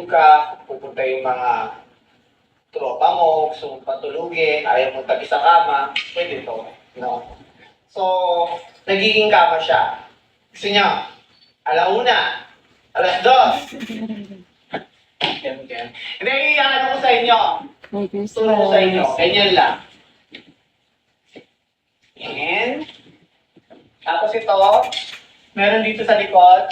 ka, pupunta yung mga tropa mo, gusto mong patulugin, ayaw mong tabi sa kama, pwede to. No? So, nagiging kama siya. Gusto niya, alauna, alas dos. Yan. Hindi, ano ko sa inyo. Turo ko sa inyo. Ganyan lang. Yan. Tapos ito, meron dito sa likod.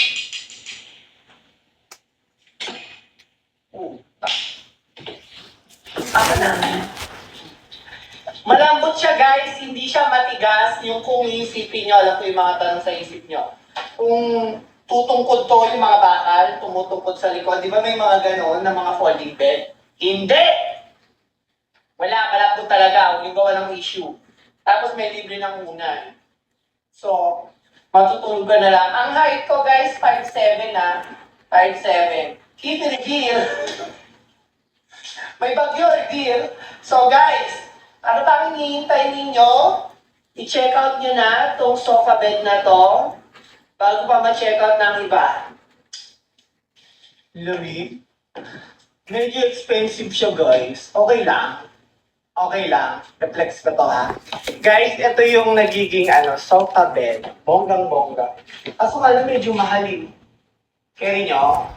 Ako na. Malambot siya guys, hindi siya matigas yung kung iisipin nyo, alam ko yung mga tanong sa isip nyo. Kung tutungkod to yung mga bakal, tumutungkod sa likod, di ba may mga ganon na mga folding bed? Hindi! Wala, malambot talaga, huwag yung gawa ng issue. Tapos may libre ng unan. So, matutulog ka na lang. Ang height ko guys, 5'7" na. 5'7". Keep it real. May bagyo, dear. So guys, ano pang hinihintay ninyo? I-check out nyo na itong sofa bed na to bago pa ma-check out ng iba. Lamig? Medyo expensive siya guys. Okay lang. Okay lang. Reflex ko to ha. Guys, ito yung nagiging sofa bed. Bonggang-bongga. Kaso nga lang medyo mahalin. Carry nyo?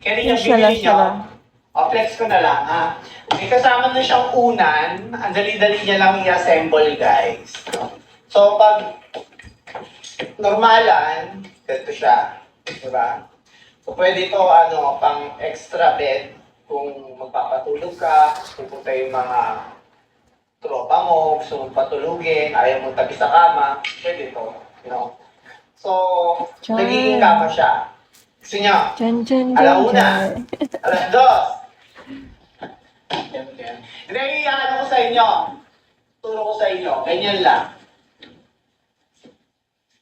Carry nyo, bibili nyo? O, flex ko na lang, ha? May kasama na siyang unan. Ang dali-dali niya lang i-assemble, guys. So, pag normalan, ganito siya. Diba? So, pwede ito, pang extra bed. Kung magpapatulog ka, pupunta yung mga tropa mo, gusto mong patulugin, ayaw mong tabi sa kama, pwede ito. So, nagiging kama siya. Gusto niya, alauna, alas dos. Hindi, ko sa inyo. Turo ko sa inyo. Ganyan lang.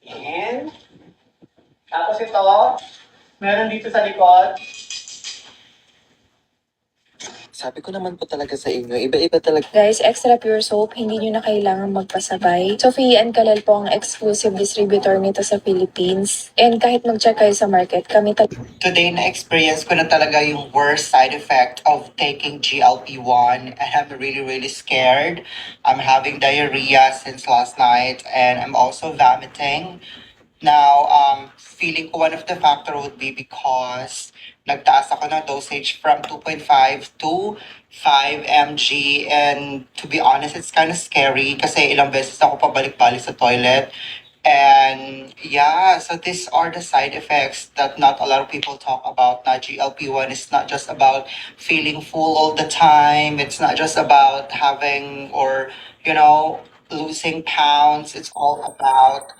Yan. Tapos ito, meron dito sa likod. Sabi ko naman po talaga sa inyo, iba-iba talaga. Guys, Extra Pure Soap, hindi nyo na kailangan magpasabay. Sophie and Kalel po ang exclusive distributor nito sa Philippines. And kahit mag-check kayo sa market, kami Today na-experience ko na talaga yung worst side effect of taking GLP-1 and I'm really scared. I'm having diarrhea since last night and I'm also vomiting. Now, feeling ko one of the factor would be because nagtaas ako ng dosage from 2.5 to 5 mg and to be honest, it's kind of scary kasi ilang beses ako pabalik-balik sa toilet. And yeah, so these are the side effects that not a lot of people talk about. Na GLP-1 is not just about feeling full all the time. It's not just about having or, losing pounds. It's all about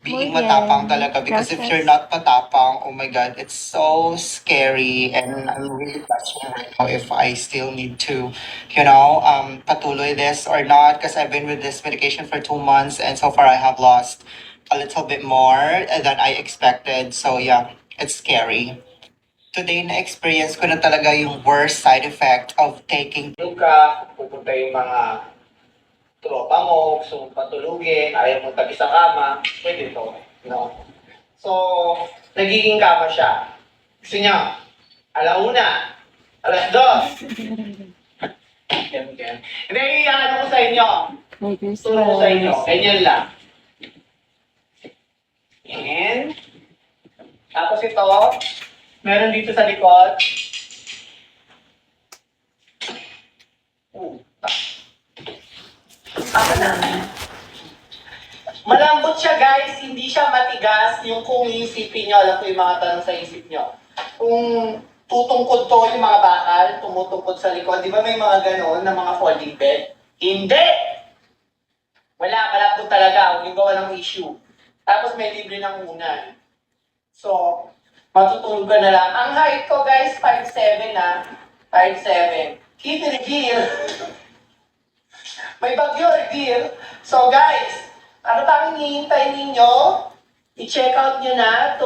being matapang talaga because if you're not matapang, oh my god, it's so scary and I'm really questioning right now if I still need to, patuloy this or not because I've been with this medication for 2 months and so far I have lost a little bit more than I expected. So yeah, it's scary. Today na-experience ko na talaga yung worst side effect of taking Tulog ka, pupunta yung mga tropa mo, gusto mong patulugin, ayaw mong tabi sa kama, pwede to. So, nagiging kama siya. Gusto niya, alauna, alas dos. Yan. Hindi, ko sa inyo. Turo ko sa inyo. Ganyan lang. Yan. Tapos ito, meron dito sa likod. Ako na. Malambot siya guys, hindi siya matigas yung kung iisipin nyo, alam ko yung mga tanong sa isip nyo. Kung tutungkod to yung mga bakal, tumutungkod sa likod, di ba may mga ganon na mga folding bed? Hindi! Wala, malambot talaga, huwag yung gawa ng issue. Tapos may libre ng unan. So, matutulog ka na lang. Ang height ko guys, 5'7" na. 5'7". Keep it real. May bagyo, dear. So guys, ano pang hinihintay ninyo? I-check out nyo na